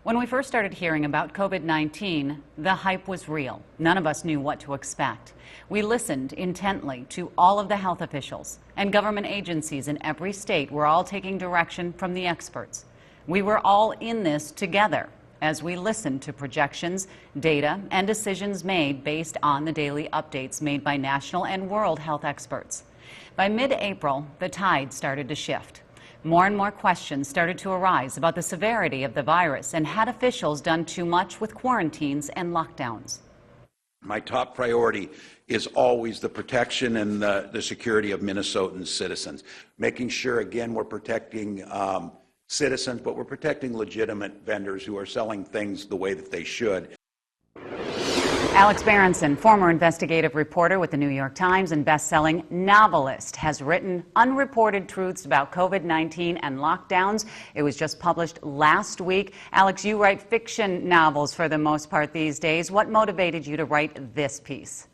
When we first started hearing about COVID-19, the hype was real. None of us knew what to expect. We listened intently to all of the health officials, and government agencies in every state were all taking direction from the experts. We were all in this together as we listened to projections, data, and decisions made based on the daily updates made by national and world health experts. By mid-April, the tide started to shift. More and more questions started to arise about the severity of the virus and had officials done too much with quarantines and lockdowns. My top priority is always the protection and the security of Minnesotan citizens, making sure, again, we're protecting citizens, but we're protecting legitimate vendors who are selling things the way that they should. Alex Berenson, former investigative reporter with the New York Times and best-selling novelist, has written Unreported Truths about COVID-19 and lockdowns. It was just published last week. Alex, you write fiction novels for the most part these days. What motivated you to write this piece?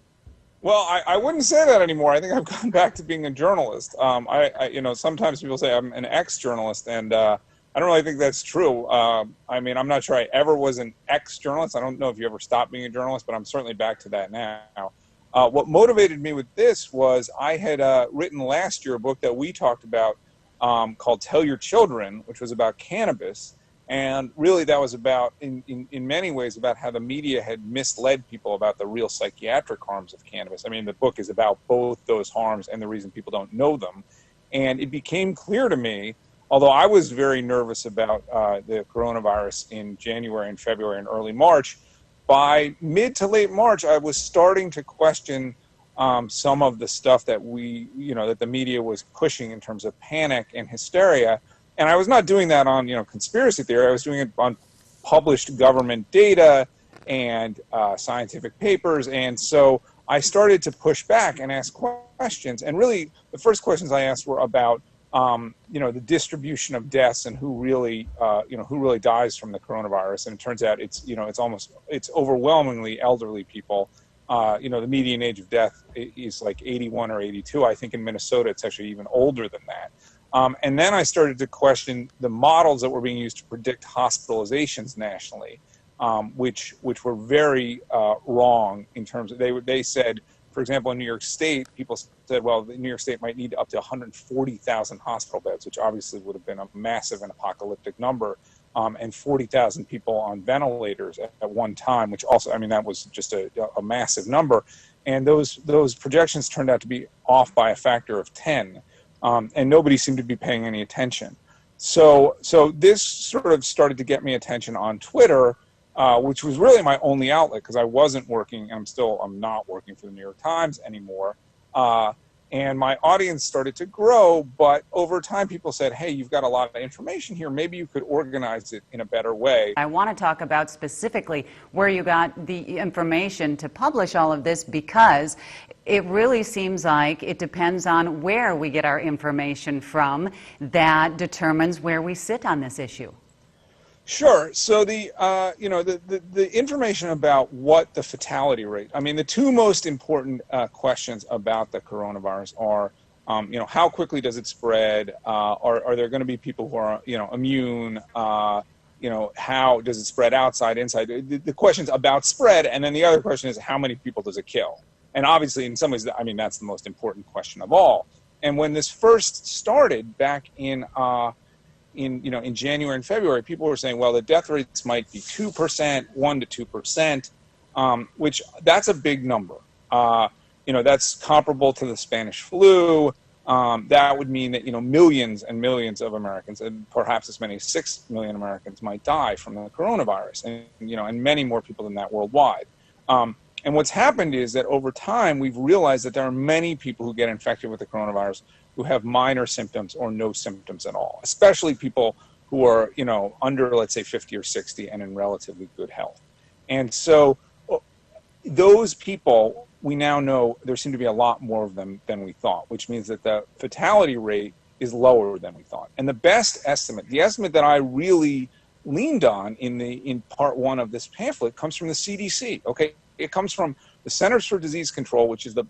Well, I wouldn't say that anymore. I think I've gone back to being a journalist. Sometimes people say I'm an ex-journalist, and I don't really think that's true. I mean, I'm not sure I ever was an ex-journalist. I don't know if you ever stopped being a journalist, but I'm certainly back to that now. What motivated me with this was I had written last year a book that we talked about called Tell Your Children, which was about cannabis. And really that was about, in many ways, about how the media had misled people about the real psychiatric harms of cannabis. I mean, the book is about both those harms and the reason people don't know them. And it became clear to me, although I was very nervous about the coronavirus in January and February and early March, by mid to late March, I was starting to question some of the stuff that that the media was pushing in terms of panic and hysteria. And I was not doing that on, conspiracy theory. I was doing it on published government data and scientific papers. And so I started to push back and ask questions. And really, the first questions I asked were about the distribution of deaths and who really dies from the coronavirus. And it turns out it's overwhelmingly elderly people. The median age of death is like 81 or 82. I think in Minnesota, it's actually even older than that. And then I started to question the models that were being used to predict hospitalizations nationally, which were very wrong in terms of, they said, for example, in New York State, people said, well, New York State might need up to 140,000 hospital beds, which obviously would have been a massive and apocalyptic number, and 40,000 people on ventilators at one time, which also, that was just a massive number. And those projections turned out to be off by a factor of 10, and nobody seemed to be paying any attention. So this sort of started to get me attention on Twitter, which was really my only outlet because I wasn't working, and I'm not working for the New York Times anymore. And my audience started to grow, but over time people said, hey, you've got a lot of information here. Maybe you could organize it in a better way. I want to talk about specifically where you got the information to publish all of this, because it really seems like it depends on where we get our information from that determines where we sit on this issue. Sure. So the information about what the fatality rate, the two most important questions about the coronavirus are, how quickly does it spread? Are there going to be people who are, immune? How does it spread outside, inside? The question's about spread. And then the other question is, how many people does it kill? And obviously, in some ways, that's the most important question of all. And when this first started back in January and February, people were saying, well, the death rates might be 2%, 1 to 2%, which that's a big number. That's comparable to the Spanish flu. That would mean that, millions and millions of Americans, and perhaps as many as 6 million Americans might die from the coronavirus, and many more people than that worldwide. And what's happened is that over time, we've realized that there are many people who get infected with the coronavirus who have minor symptoms or no symptoms at all, especially people who are, under, let's say, 50 or 60 and in relatively good health. And so those people, we now know there seem to be a lot more of them than we thought, which means that the fatality rate is lower than we thought. And the best estimate, the estimate that I really leaned on in part one of this pamphlet, comes from the CDC, okay? It comes from the Centers for Disease Control, which is the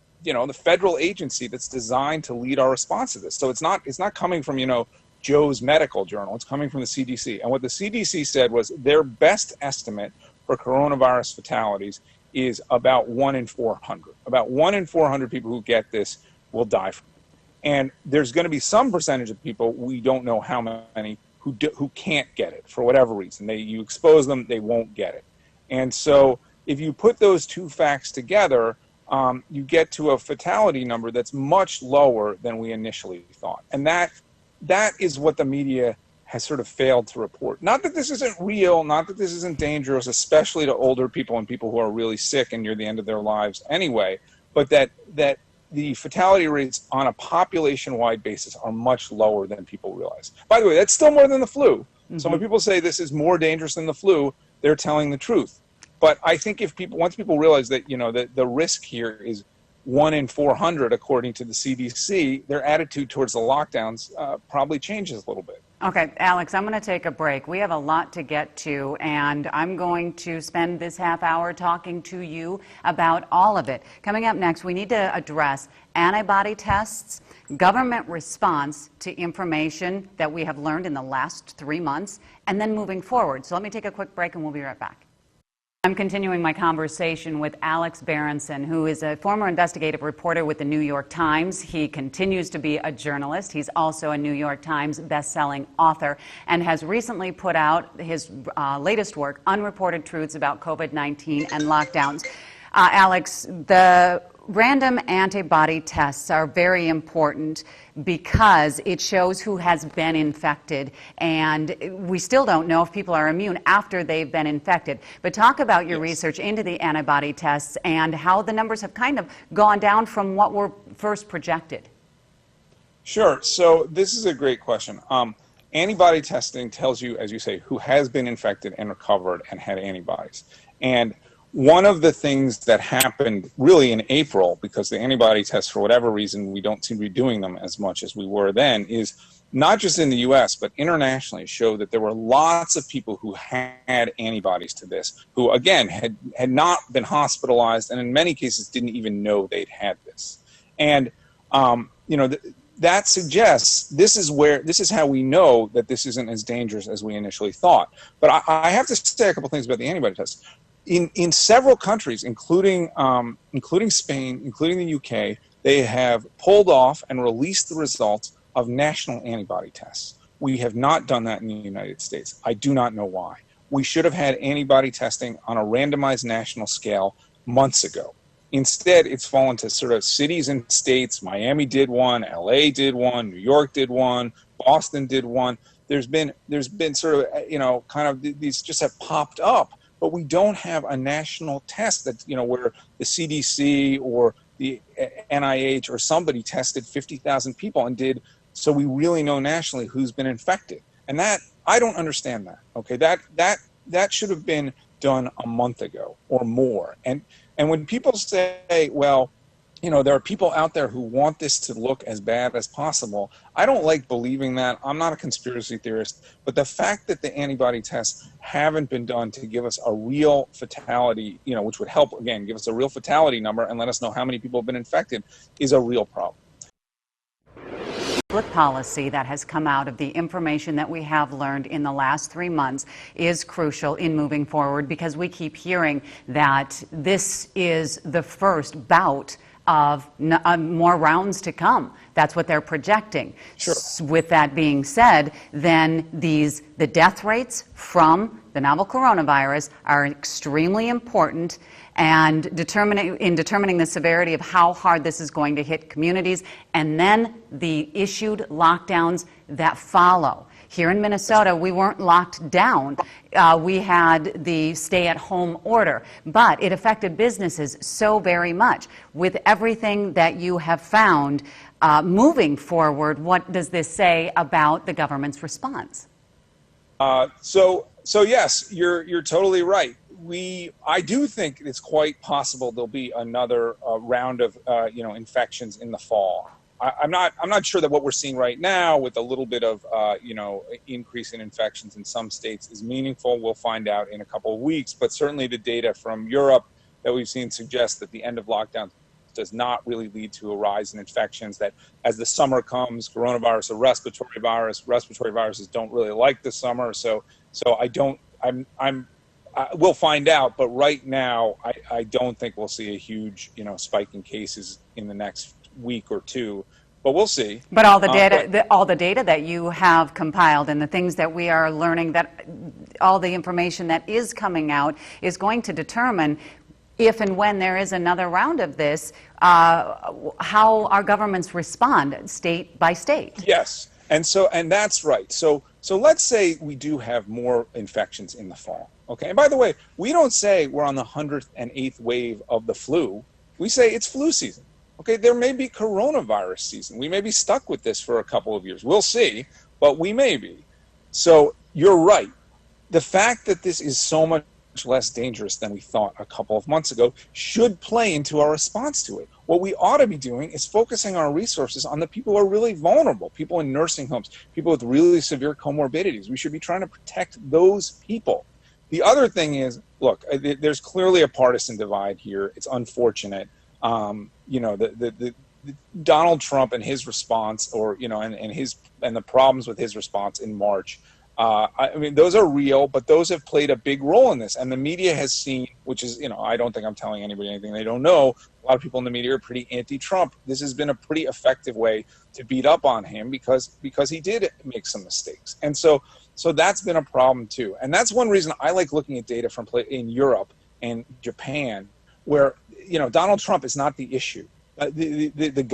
federal agency that's designed to lead our response to this. So it's not coming from, Joe's medical journal. It's coming from the CDC. And what the CDC said was their best estimate for coronavirus fatalities is about 1 in 400. About 1 in 400 people who get this will die from it. And there's going to be some percentage of people, we don't know how many, who can't get it for whatever reason. You expose them, they won't get it. And so if you put those two facts together, you get to a fatality number that's much lower than we initially thought. And that is what the media has sort of failed to report. Not that this isn't real, not that this isn't dangerous, especially to older people and people who are really sick and near the end of their lives anyway, but that the fatality rates on a population-wide basis are much lower than people realize. By the way, that's still more than the flu. Mm-hmm. So when people say this is more dangerous than the flu, they're telling the truth. But I think once people realize that, that the risk here is 1 in 400, according to the CDC, their attitude towards the lockdowns probably changes a little bit. Okay, Alex, I'm going to take a break. We have a lot to get to, and I'm going to spend this half hour talking to you about all of it. Coming up next, we need to address antibody tests, government response to information that we have learned in the last 3 months, and then moving forward. So let me take a quick break, and we'll be right back. I'm continuing my conversation with Alex Berenson, who is a former investigative reporter with the New York Times. He continues to be a journalist. He's also a New York Times best-selling author and has recently put out his latest work, Unreported Truths about COVID-19 and lockdowns. Alex, the random antibody tests are very important because it shows who has been infected, and we still don't know if people are immune after they've been infected. But talk about your research into the antibody tests and how the numbers have kind of gone down from what were first projected. Sure. So this is a great question. Antibody testing tells you, as you say, who has been infected and recovered and had antibodies. And one of the things that happened really in April, because the antibody tests, for whatever reason, we don't seem to be doing them as much as we were then, is not just in the US, but internationally, showed that there were lots of people who had antibodies to this, who, again, had not been hospitalized and in many cases didn't even know they'd had this. And, that suggests this is how we know that this isn't as dangerous as we initially thought. But I have to say a couple things about the antibody tests. In several countries, including Spain, including the UK, they have pulled off and released the results of national antibody tests. We have not done that in the United States. I do not know why. We should have had antibody testing on a randomized national scale months ago. Instead, it's fallen to sort of cities and states. Miami did one, LA did one, New York did one, Boston did one. There's been sort of, kind of these just have popped up. But we don't have a national test that, where the CDC or the NIH or somebody tested 50,000 people and did, so we really know nationally who's been infected. And that, I don't understand that. Okay, that should have been done a month ago or more. And when people say, well, there are people out there who want this to look as bad as possible, I don't like believing that. I'm not a conspiracy theorist. But the fact that the antibody tests haven't been done to give us a real fatality, which would help, again, give us a real fatality number and let us know how many people have been infected, is a real problem. Public policy that has come out of the information that we have learned in the last 3 months is crucial in moving forward, because we keep hearing that this is the first bout of more rounds to come. That's what they're projecting. Sure. With that being said, then the death rates from the novel coronavirus are extremely important, and determining the severity of how hard this is going to hit communities, and then the issued lockdowns that follow. Here in Minnesota, we weren't locked down. We had the stay-at-home order, but it affected businesses so very much. With everything that you have found moving forward, what does this say about the government's response? So yes, you're totally right. I do think it's quite possible there'll be another round of infections in the fall. I'm not sure that what we're seeing right now, with a little bit of increase in infections in some states, is meaningful. We'll find out in a couple of weeks. But certainly the data from Europe that we've seen suggests that the end of lockdowns does not really lead to a rise in infections, that as the summer comes, coronavirus, respiratory viruses don't really like the summer. So we'll find out, but right now, I don't think we'll see a huge, spike in cases in the next week or two, but we'll see. But all the data, all the data that you have compiled and the things that we are learning, that all the information that is coming out is going to determine if and when there is another round of this, how our governments respond state by state. Yes, and that's right. So let's say we do have more infections in the fall. Okay, and by the way, we don't say we're on the 108th wave of the flu. We say it's flu season. Okay, there may be coronavirus season. We may be stuck with this for a couple of years. We'll see, but we may be. So you're right. The fact that this is so much less dangerous than we thought a couple of months ago should play into our response to it. What we ought to be doing is focusing our resources on the people who are really vulnerable, people in nursing homes, people with really severe comorbidities. We should be trying to protect those people. The other thing is, look, there's clearly a partisan divide here. It's unfortunate. The Donald Trump and his response, or and the problems with his response in March. I mean, those are real, but those have played a big role in this. And the media has seen, which is, I don't think I'm telling anybody anything they don't know. A lot of people in the media are pretty anti-Trump. This has been a pretty effective way to beat up on him because he did make some mistakes. And so that's been a problem too. And that's one reason I like looking at data from in Europe and Japan, where Donald Trump is not the issue. The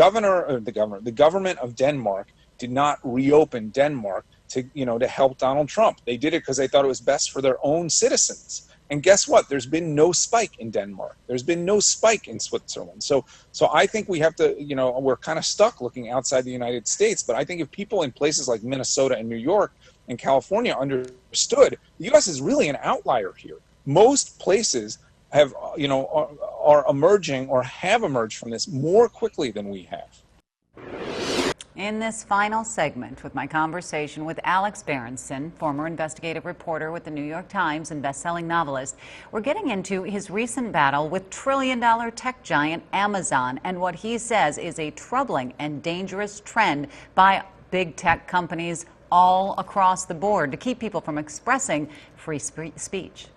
government of Denmark did not reopen Denmark to help Donald Trump. They did it because they thought it was best for their own citizens. And guess what? There's been no spike in Denmark. There's been no spike in Switzerland. So I think we have to, we're kind of stuck looking outside the United States. But I think if people in places like Minnesota and New York and California understood, the U.S. is really an outlier here. Most places have, are emerging or have emerged from this more quickly than we have. In this final segment with my conversation with Alex Berenson, former investigative reporter with the New York Times and best-selling novelist, we're getting into his recent battle with trillion-dollar tech giant Amazon and what he says is a troubling and dangerous trend by big tech companies all across the board to keep people from expressing free speech.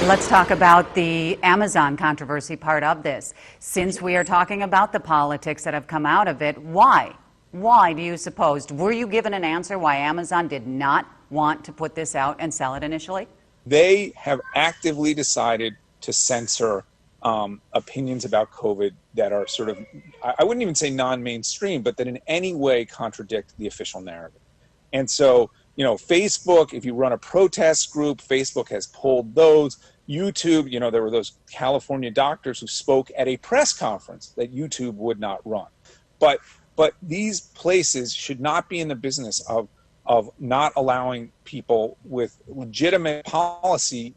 Let's talk about the Amazon controversy part of this. Since we are talking about the politics that have come out of it, why? Why do you suppose? Were you given an answer why Amazon did not want to put this out and sell it initially? They have actively decided to censor opinions about COVID that are sort of, I wouldn't even say non-mainstream, but that in any way contradict the official narrative. And so, Facebook, if you run a protest group, Facebook has pulled those. YouTube, there were those California doctors who spoke at a press conference that YouTube would not run. But these places should not be in the business of not allowing people with legitimate policy,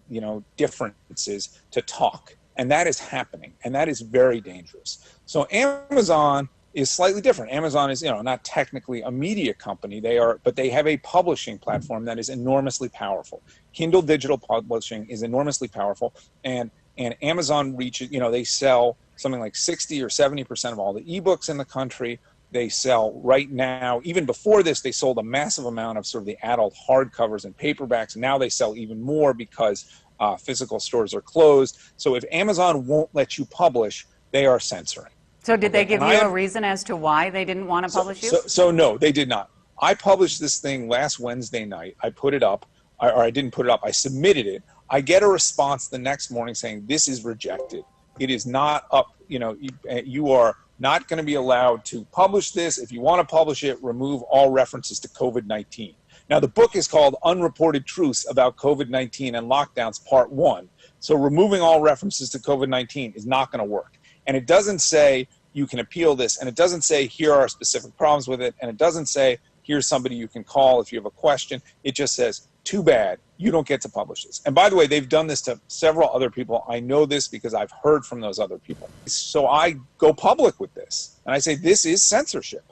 differences to talk. And that is happening, and that is very dangerous. So Amazon is slightly different. Amazon is, not technically a media company. But they have a publishing platform that is enormously powerful. Kindle digital publishing is enormously powerful, and Amazon reaches, they sell something like 60 or 70% of all the ebooks in the country. They sell right now, even before this, they sold a massive amount of sort of the adult hardcovers and paperbacks. Now they sell even more because physical stores are closed. So if Amazon won't let you publish, they are censoring. So did they give you a reason as to why they didn't want to publish you? So no, they did not. I published this thing last Wednesday night. I put it up, or I didn't put it up. I submitted it. I get a response the next morning saying, this is rejected. It is not up. You are not going to be allowed to publish this. If you want to publish it, remove all references to COVID-19. Now, the book is called Unreported Truths about COVID-19 and Lockdowns, Part 1. So removing all references to COVID-19 is not going to work. And it doesn't say you can appeal this, and it doesn't say here are specific problems with it, and it doesn't say here's somebody you can call if you have a question. It just says, too bad, you don't get to publish this. And by the way, they've done this to several other people. I know this because I've heard from those other people. So I go public with this, and I say this is censorship.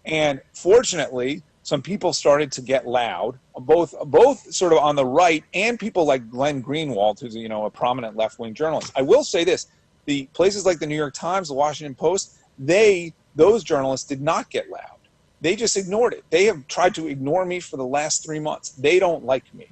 And fortunately, some people started to get loud, both sort of on the right and people like Glenn Greenwald, who's a prominent left-wing journalist. I will say this. the places like the New York Times, the Washington Post, those journalists did not get loud. They just ignored it. They have tried to ignore me for the last 3 months. They don't like me.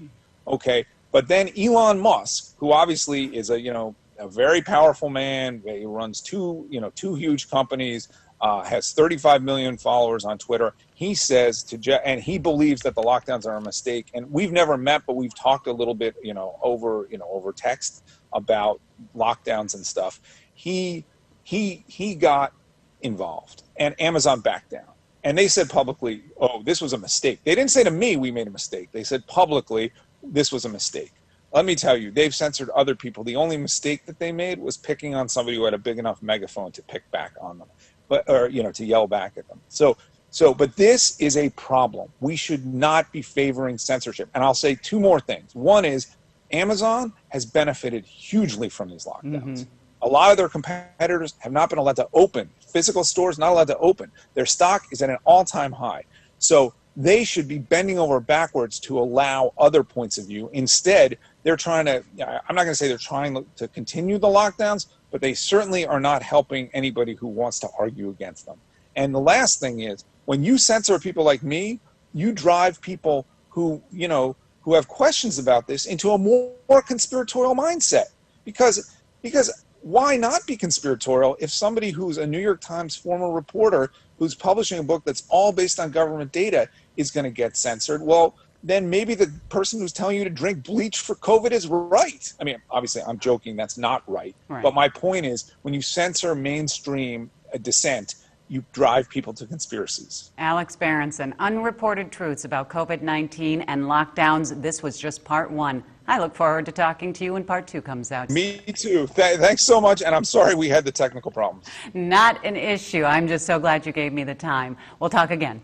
Okay. But then Elon Musk, who obviously is a very powerful man, he runs two huge companies, has 35 million followers on Twitter. He says and he believes that the lockdowns are a mistake. And we've never met, but we've talked a little bit, over text about lockdowns and stuff. He got involved, and Amazon backed down. And they said publicly, oh, this was a mistake. They didn't say to me, we made a mistake. They said publicly, this was a mistake. Let me tell you, they've censored other people. The only mistake that they made was picking on somebody who had a big enough megaphone to pick back on them, to yell back at them. But this is a problem. We should not be favoring censorship. And I'll say two more things. One is Amazon has benefited hugely from these lockdowns. Mm-hmm. A lot of their competitors have not been allowed to open. Physical stores not allowed to open. Their stock is at an all-time high. So they should be bending over backwards to allow other points of view. Instead, they're trying to, I'm not going to say they're trying to continue the lockdowns, but they certainly are not helping anybody who wants to argue against them. And the last thing is, when you censor people like me, you drive people who have questions about this into a more conspiratorial mindset. Because why not be conspiratorial if somebody who's a New York Times former reporter who's publishing a book that's all based on government data is going to get censored? Well, then maybe the person who's telling you to drink bleach for COVID is right. I mean, obviously, I'm joking. That's not right. But my point is, when you censor mainstream dissent, you drive people to conspiracies. Alex Berenson, Unreported Truths about COVID-19 and lockdowns. This was just part one. I look forward to talking to you when part two comes out. Me too. Thanks so much, and I'm sorry we had the technical problems. Not an issue. I'm just so glad you gave me the time. We'll talk again.